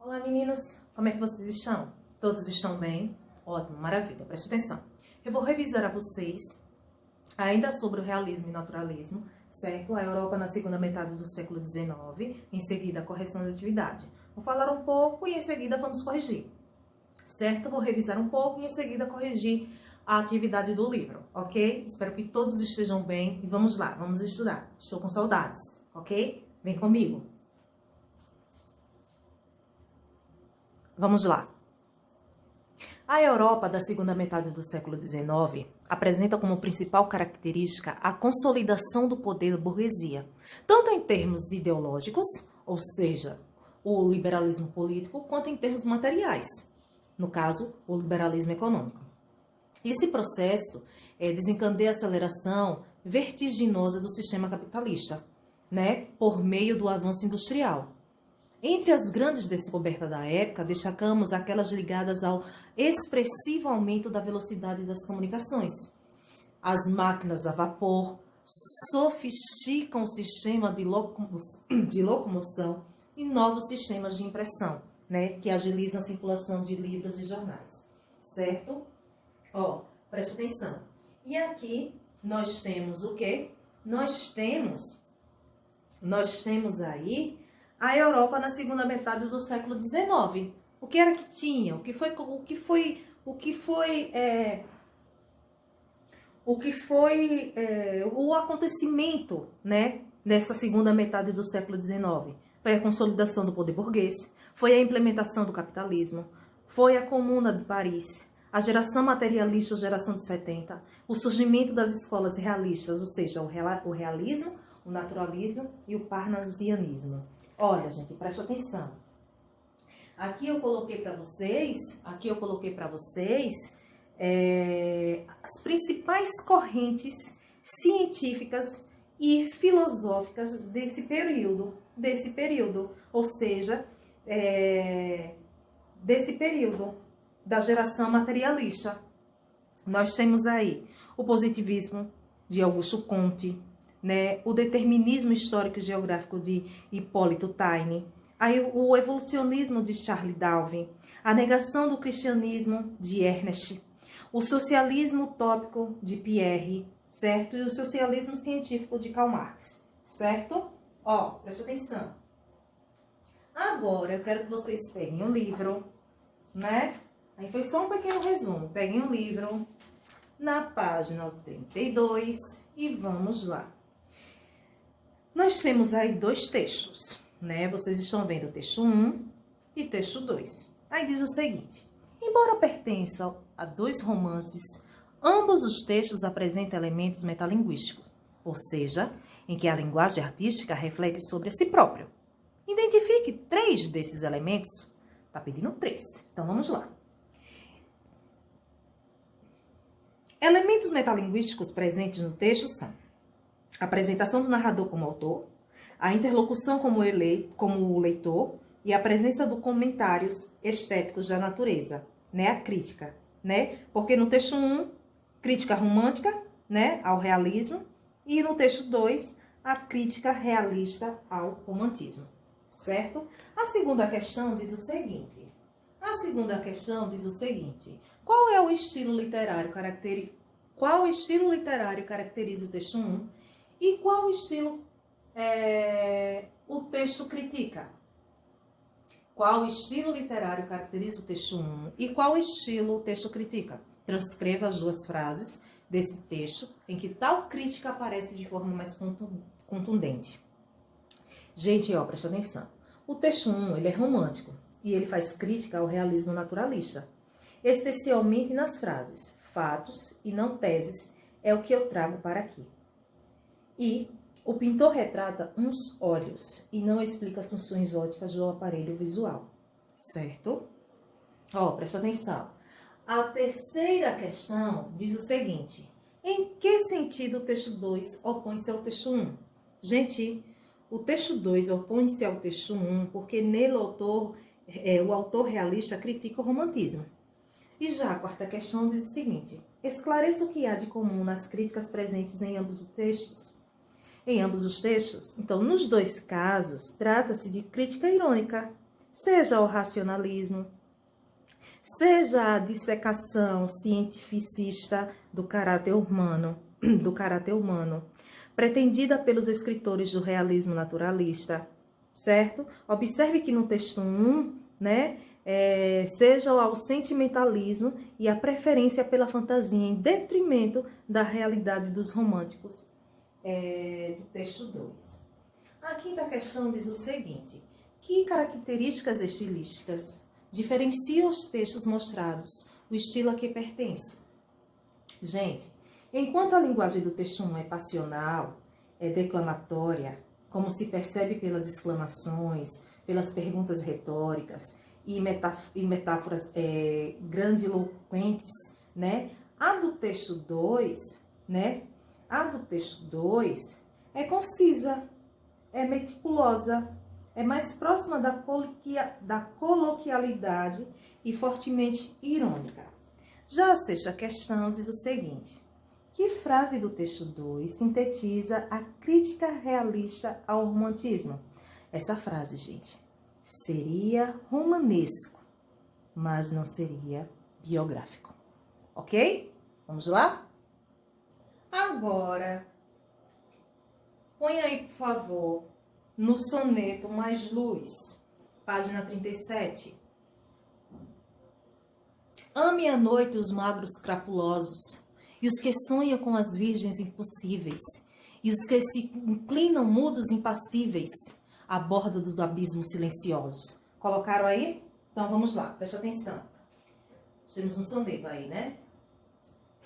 Olá meninas, como é que vocês estão? Todos estão bem? Ótimo, maravilha, preste atenção. Eu vou revisar a vocês, ainda sobre o realismo e naturalismo, certo? A Europa na segunda metade do século XIX, em seguida a correção da atividade. Vou falar um pouco e em seguida vamos corrigir, certo? Vou revisar um pouco e em seguida corrigir a atividade do livro, ok? Espero que todos estejam bem e vamos lá, vamos estudar. Estou com saudades, ok? Vem comigo. Vamos lá. A Europa da segunda metade do século XIX apresenta como principal característica a consolidação do poder da burguesia, tanto em termos ideológicos, ou seja, o liberalismo político, quanto em termos materiais, no caso, o liberalismo econômico. Esse processo desencadeia a aceleração vertiginosa do sistema capitalista, por meio do avanço industrial. Entre as grandes descobertas da época, destacamos aquelas ligadas ao expressivo aumento da velocidade das comunicações. As máquinas a vapor sofisticam o sistema de locomoção e novos sistemas de impressão, que agilizam a circulação de livros e jornais, certo? Preste atenção. E aqui nós temos o quê? Nós temos aí a Europa na segunda metade do século XIX. O que era que tinha? O acontecimento, nessa segunda metade do século XIX? Foi a consolidação do poder burguês, foi a implementação do capitalismo, foi a Comuna de Paris, a geração materialista, a geração de 70, o surgimento das escolas realistas, ou seja, o realismo, o naturalismo e o parnasianismo. Olha, gente, preste atenção. Aqui eu coloquei para vocês, as principais correntes científicas e filosóficas desse período, ou seja, desse período da geração materialista. Nós temos aí o positivismo de Augusto Comte, o determinismo histórico e geográfico de Hipólito Taine, aí o evolucionismo de Charles Darwin, a negação do cristianismo de Ernest, o socialismo utópico de Pierre, certo? E o socialismo científico de Karl Marx, certo? Presta atenção. Agora eu quero que vocês peguem um livro, Aí foi só um pequeno resumo. Peguem um livro na página 32 e vamos lá. Nós temos aí dois textos, Vocês estão vendo o texto 1 e texto 2. Aí diz o seguinte: embora pertençam a dois romances, ambos os textos apresentam elementos metalinguísticos, ou seja, em que a linguagem artística reflete sobre si próprio. Identifique 3 desses elementos. Tá pedindo 3. Então vamos lá. Elementos metalinguísticos presentes no texto são a apresentação do narrador como autor, a interlocução como o leitor e a presença de comentários estéticos da natureza, a crítica, Porque no texto 1, crítica romântica, ao realismo, e no texto 2, a crítica realista ao romantismo, certo? A segunda questão diz o seguinte: qual é o estilo literário caracteriza o texto 1 e qual estilo o texto critica? Qual estilo literário caracteriza o texto 1 e qual estilo o texto critica? Transcreva as 2 frases desse texto em que tal crítica aparece de forma mais contundente. Gente, presta atenção. O texto 1, ele é romântico e ele faz crítica ao realismo naturalista, especialmente nas frases fatos e não teses, é o que eu trago para aqui. E o pintor retrata uns olhos e não explica as funções ópticas do aparelho visual, certo? Presta atenção. A terceira questão diz o seguinte: em que sentido o texto 2 opõe-se ao texto 1? Gente, o texto 2 opõe-se ao texto 1 porque nele o autor realista critica o romantismo. E já a quarta questão diz o seguinte: esclareça o que há de comum nas críticas presentes em ambos os textos. Então, nos 2 casos, trata-se de crítica irônica, seja o racionalismo, seja a dissecação cientificista do caráter humano, pretendida pelos escritores do realismo naturalista, certo? Observe que no texto 1, né, seja ao sentimentalismo e a preferência pela fantasia em detrimento da realidade dos românticos, do texto 2. A quinta questão diz o seguinte: que características estilísticas diferenciam os textos mostrados, o estilo a que pertence? Gente, enquanto a linguagem do texto 1 é passional, é declamatória, como se percebe pelas exclamações, pelas perguntas retóricas e metáforas grandiloquentes, né? A do texto 2, né? A do texto 2 é concisa, é meticulosa, é mais próxima da coloquialidade e fortemente irônica. Já a sexta questão diz o seguinte: que frase do texto 2 sintetiza a crítica realista ao romantismo? Essa frase, gente, seria romanesco, mas não seria biográfico. Ok? Vamos lá? Agora, põe aí, por favor, no soneto Mais Luz, página 37. Ame à noite os magros crapulosos, e os que sonham com as virgens impossíveis, e os que se inclinam mudos impassíveis à borda dos abismos silenciosos. Colocaram aí? Então vamos lá, preste atenção. Temos um soneto aí, né?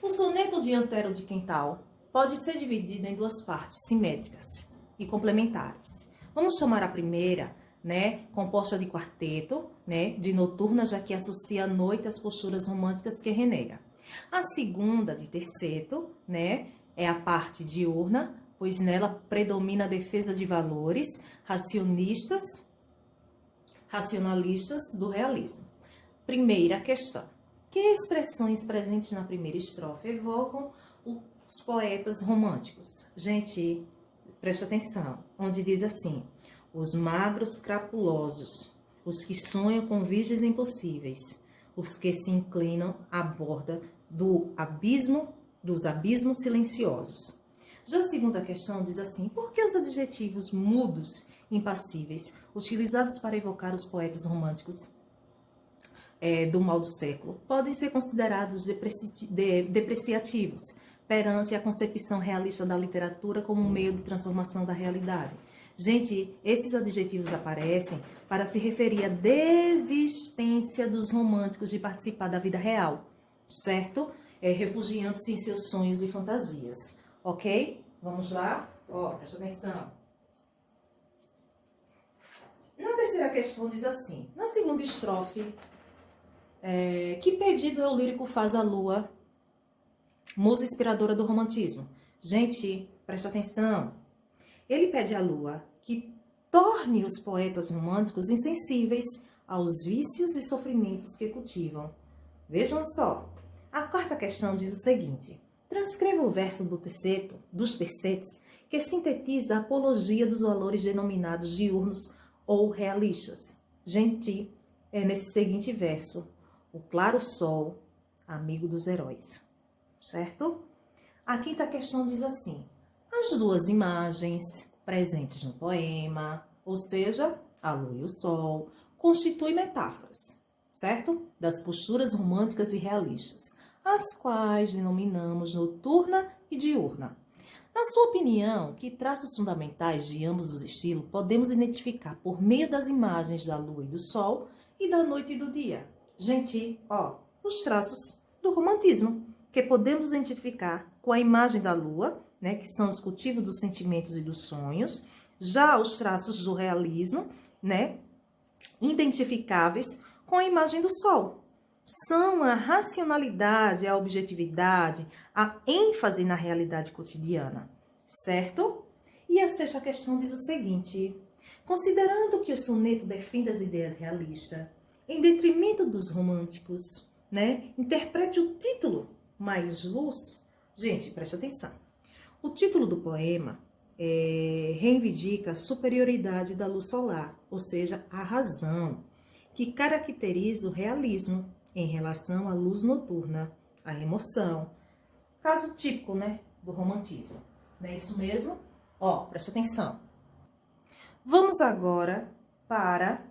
O soneto dianteiro de Quintal pode ser dividido em duas partes simétricas e complementares. Vamos chamar a primeira, né, composta de quarteto, né, de noturna, já que associa a noite às posturas românticas que renega. A segunda, de terceto, né, é a parte diurna, pois nela predomina a defesa de valores racionalistas do realismo. Primeira questão: que expressões presentes na primeira estrofe evocam os poetas românticos? Gente, preste atenção, onde diz assim: os magros crapulosos, os que sonham com virgens impossíveis, os que se inclinam à borda dos abismos silenciosos. Já a segunda questão diz assim: por que os adjetivos mudos, impassíveis, utilizados para evocar os poetas românticos do mal do século, podem ser considerados depreciativos perante a concepção realista da literatura como um meio de transformação da realidade? Gente, esses adjetivos aparecem para se referir à desistência dos românticos de participar da vida real, certo? Refugiando-se em seus sonhos e fantasias, ok? Vamos lá? Presta atenção. Na terceira questão diz assim: na segunda estrofe, que pedido o lírico faz à lua, musa inspiradora do romantismo? Gente, presta atenção. Ele pede à lua que torne os poetas românticos insensíveis aos vícios e sofrimentos que cultivam. Vejam só. A quarta questão diz o seguinte: transcreva o verso dos tercetos que sintetiza a apologia dos valores denominados diurnos ou realistas. Gente, é nesse seguinte verso: o claro sol, amigo dos heróis. Certo? A quinta questão diz assim: as duas imagens presentes no poema, ou seja, a lua e o sol, constituem metáforas, certo? Das posturas românticas e realistas, as quais denominamos noturna e diurna. Na sua opinião, que traços fundamentais de ambos os estilos podemos identificar por meio das imagens da lua e do sol e da noite e do dia? Gente, os traços do romantismo, que podemos identificar com a imagem da lua, né, que são os cultivos dos sentimentos e dos sonhos. Já os traços do realismo, né, identificáveis com a imagem do sol. São a racionalidade, a objetividade, a ênfase na realidade cotidiana, certo? E a sexta questão diz o seguinte: considerando que o soneto defende as ideias realistas, em detrimento dos românticos, né, interprete o título Mais Luz. Gente, preste atenção. O título do poema reivindica a superioridade da luz solar, ou seja, a razão. que caracteriza o realismo em relação à luz noturna, à emoção. Caso típico, né, do romantismo. Não é isso mesmo? Ó, preste atenção. Vamos agora para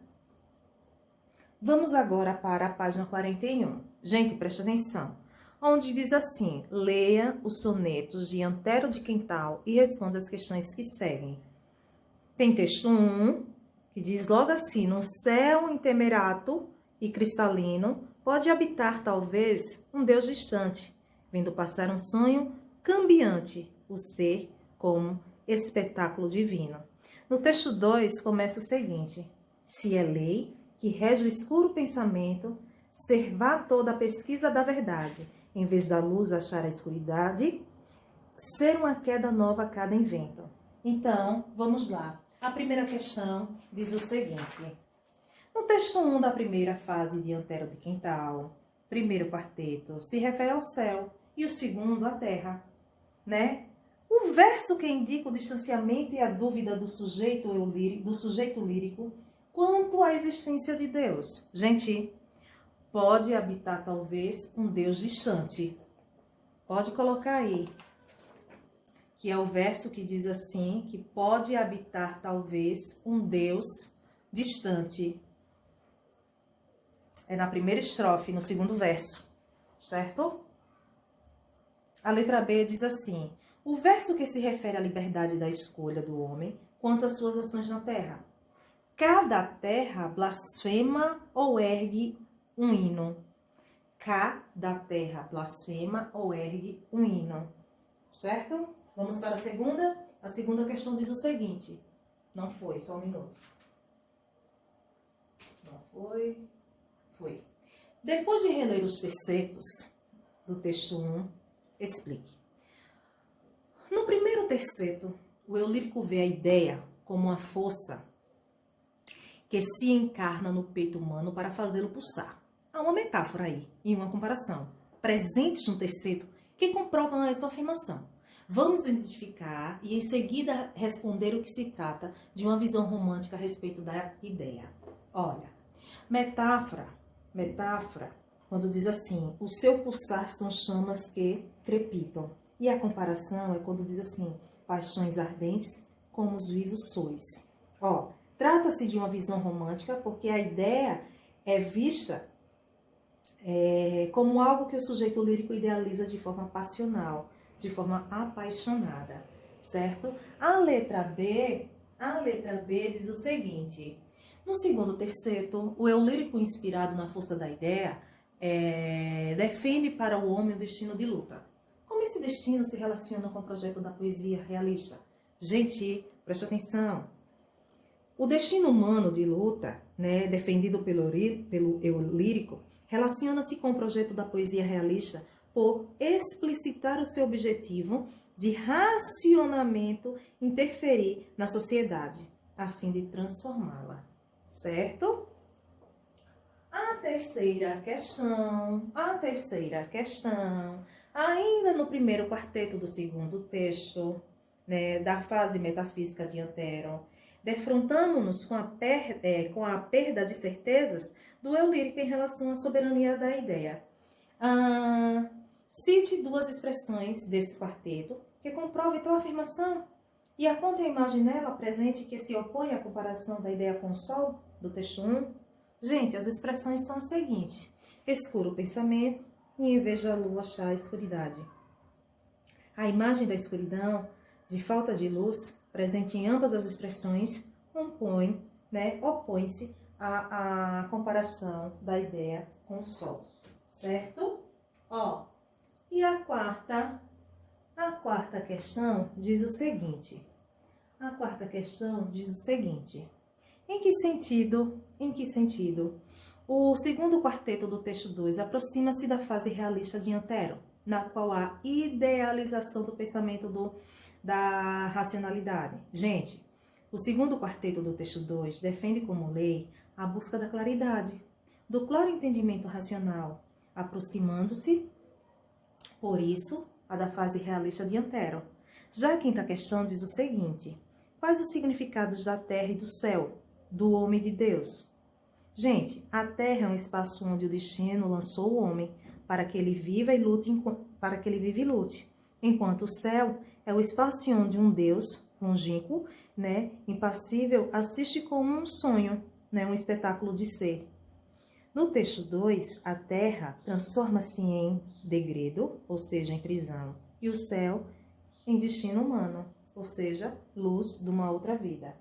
a página 41. Gente, preste atenção. Onde diz assim: leia os sonetos de Antero de Quintal e responda as questões que seguem. Tem texto 1, que diz logo assim: no céu intemerato e cristalino, pode habitar talvez um Deus distante, vendo passar um sonho cambiante, o ser como espetáculo divino. No texto 2 começa o seguinte: se é lei que rege o escuro pensamento, servar toda a pesquisa da verdade, em vez da luz achar a escuridade, ser uma queda nova a cada invento. Então, vamos lá. A primeira questão diz o seguinte: no texto 1 da primeira fase de Antero de Quintal, primeiro quarteto se refere ao céu e o segundo à terra, né? O verso que indica o distanciamento e a dúvida do sujeito lírico quanto à existência de Deus. Gente, pode habitar talvez um Deus distante. Pode colocar aí, que é o verso que diz assim, que pode habitar talvez um Deus distante. É na primeira estrofe, no segundo verso, certo? A letra B diz assim: o verso que se refere à liberdade da escolha do homem quanto às suas ações na terra. Cada terra blasfema ou ergue um hino. Cada terra blasfema ou ergue um hino. Certo? Vamos para a segunda. A segunda questão diz o seguinte. Não foi, só um minuto. Não foi. Foi. Depois de reler os tercetos do texto 1, explique. No primeiro terceto, o eu lírico vê a ideia como uma força que se encarna no peito humano para fazê-lo pulsar. Há uma metáfora aí e uma comparação presentes no terceto que comprovam essa afirmação. Vamos identificar e em seguida responder o que se trata de uma visão romântica a respeito da ideia. Olha, metáfora, quando diz assim: o seu pulsar são chamas que crepitam. E a comparação é quando diz assim: paixões ardentes como os vivos sois. Ó, trata-se de uma visão romântica porque a ideia é vista como algo que o sujeito lírico idealiza de forma passional, de forma apaixonada, certo? A letra B diz o seguinte: no segundo terceto, o eu lírico inspirado na força da ideia defende para o homem o destino de luta. Como esse destino se relaciona com o projeto da poesia realista? Gente, preste atenção. O destino humano de luta, né, defendido pelo eu lírico, relaciona-se com o projeto da poesia realista por explicitar o seu objetivo de racionamento interferir na sociedade, a fim de transformá-la, certo? A terceira questão, ainda no primeiro quarteto do segundo texto, né, da fase metafísica de Antero, defrontando-nos com a perda de certezas do eu lírico em relação à soberania da ideia. Cite duas expressões desse quarteto que comprovem tal afirmação e aponte a imagem nela presente que se opõe à comparação da ideia com o sol, do texto 1. Gente, as expressões são as seguintes: escuro o pensamento e em vez da lua achar a escuridade. A imagem da escuridão, de falta de luz, presente em ambas as expressões, opõe-se à comparação da ideia com o sol, certo? Ó, e a quarta questão diz o seguinte. Em que sentido o segundo quarteto do texto 2 aproxima-se da fase realista de Antero, na qual há idealização do pensamento da racionalidade? Gente, o segundo quarteto do texto 2 defende como lei a busca da claridade, do claro entendimento racional, aproximando-se, por isso, a da fase realista de Antero. Já a quinta questão diz o seguinte: quais os significados da terra e do céu, do homem de Deus? Gente, a Terra é um espaço onde o destino lançou o homem para que ele viva e lute, enquanto o céu é o espaço onde um Deus longínquo, né, impassível, assiste como um sonho, né, um espetáculo de ser. No texto 2, a Terra transforma-se em degredo, ou seja, em prisão, e o céu em destino humano, ou seja, luz de uma outra vida.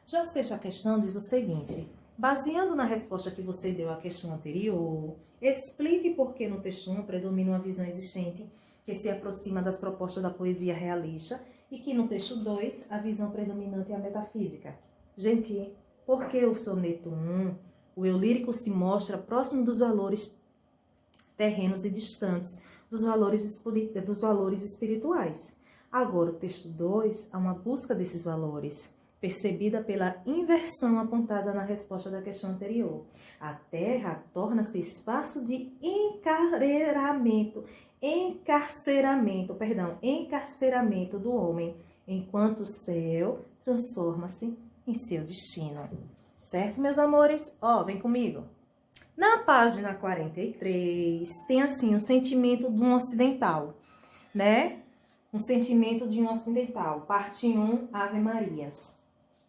Já a sexta questão diz o seguinte: baseando na resposta que você deu à questão anterior, explique por que no texto 1 predomina uma visão existente que se aproxima das propostas da poesia realista e que no texto 2 a visão predominante é a metafísica. Gente, por que o soneto 1, o eu lírico se mostra próximo dos valores terrenos e distantes dos valores espirituais? Agora, o texto 2 há uma busca desses valores, percebida pela inversão apontada na resposta da questão anterior. A Terra torna-se espaço de encarceramento do homem, enquanto o céu transforma-se em seu destino. Certo, meus amores? Vem comigo. Na página 43, tem assim o sentimento de um ocidental, né? Um sentimento de um ocidental. Parte 1, Ave Marias.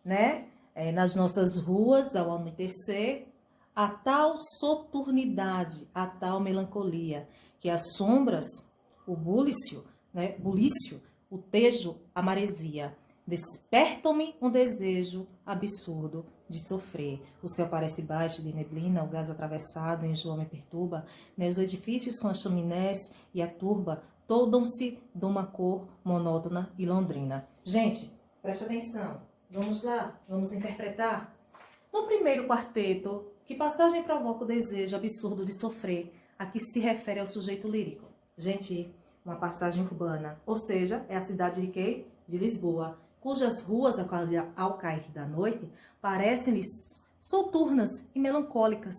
Né? Nas nossas ruas, ao anoitecer, a tal soturnidade, a tal melancolia, que as sombras, o bulício, né? O tejo, a maresia, despertam-me um desejo absurdo de sofrer. O céu parece baixo de neblina, o gás atravessado enjoa me perturba, né? Os edifícios são as chaminés e a turba toldam-se de uma cor monótona e londrina. Gente, preste atenção. Vamos lá, vamos interpretar. No primeiro quarteto, que passagem provoca o desejo absurdo de sofrer, a que se refere ao sujeito lírico? Gente, uma passagem urbana, ou seja, é a cidade de quê? De Lisboa, cujas ruas, ao cair da noite, parecem-lhes soturnas e melancólicas,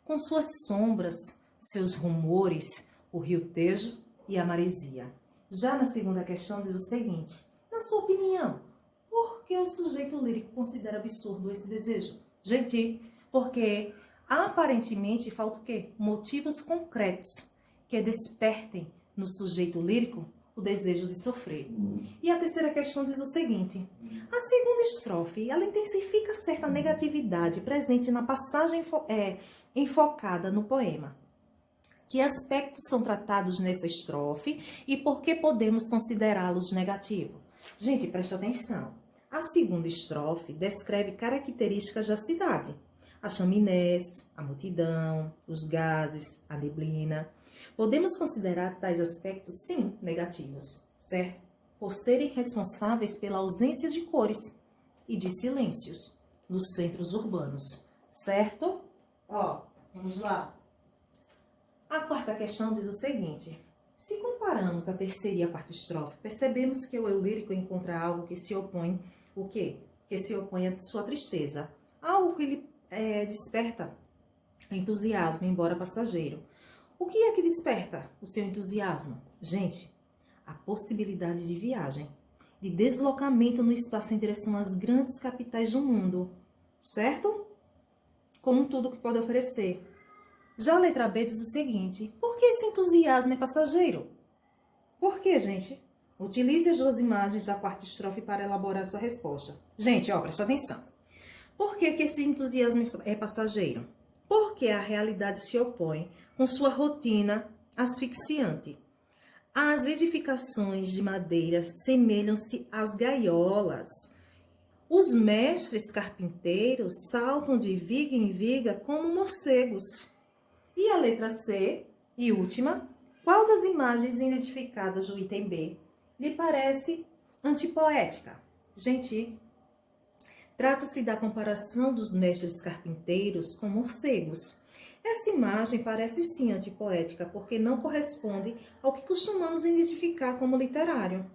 com suas sombras, seus rumores, o rio Tejo e a maresia. Já na segunda questão diz o seguinte: na sua opinião, por que o sujeito lírico considera absurdo esse desejo? Gente, porque aparentemente falta o quê? Motivos concretos que despertem no sujeito lírico o desejo de sofrer. E a terceira questão diz o seguinte: a segunda estrofe, ela intensifica certa negatividade presente na passagem enfocada no poema. Que aspectos são tratados nessa estrofe e por que podemos considerá-los negativos? Gente, preste atenção. A segunda estrofe descreve características da cidade. As chaminés, a multidão, os gases, a neblina. Podemos considerar tais aspectos, sim, negativos, certo? Por serem responsáveis pela ausência de cores e de silêncios nos centros urbanos, certo? Vamos lá. A quarta questão diz o seguinte: se comparamos a terceira e a quarta estrofe, percebemos que o eu lírico encontra algo que se opõe, o quê? Que se opõe à sua tristeza. Algo que lhe desperta entusiasmo, embora passageiro. O que é que desperta o seu entusiasmo? Gente, a possibilidade de viagem, de deslocamento no espaço em direção às grandes capitais do mundo, certo? Com tudo que pode oferecer. Já a letra B diz o seguinte: por que esse entusiasmo é passageiro? Por quê, gente? Utilize as duas imagens da quarta estrofe para elaborar sua resposta. Gente, presta atenção. Por que esse entusiasmo é passageiro? Porque a realidade se opõe com sua rotina asfixiante. As edificações de madeira semelham-se às gaiolas. Os mestres carpinteiros saltam de viga em viga como morcegos. E a letra C, e última, qual das imagens identificadas no item B lhe parece antipoética? Gente, trata-se da comparação dos mestres carpinteiros com morcegos. Essa imagem parece sim antipoética, porque não corresponde ao que costumamos identificar como literário.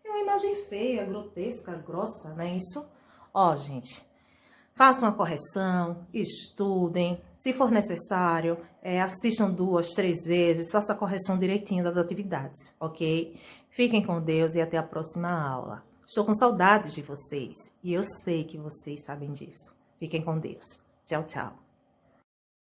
É uma imagem feia, grotesca, grossa, não é isso? Gente, façam a correção, estudem, se for necessário, assistam 2, 3 vezes, façam a correção direitinho das atividades, ok? Fiquem com Deus e até a próxima aula. Estou com saudades de vocês e eu sei que vocês sabem disso. Fiquem com Deus. Tchau, tchau.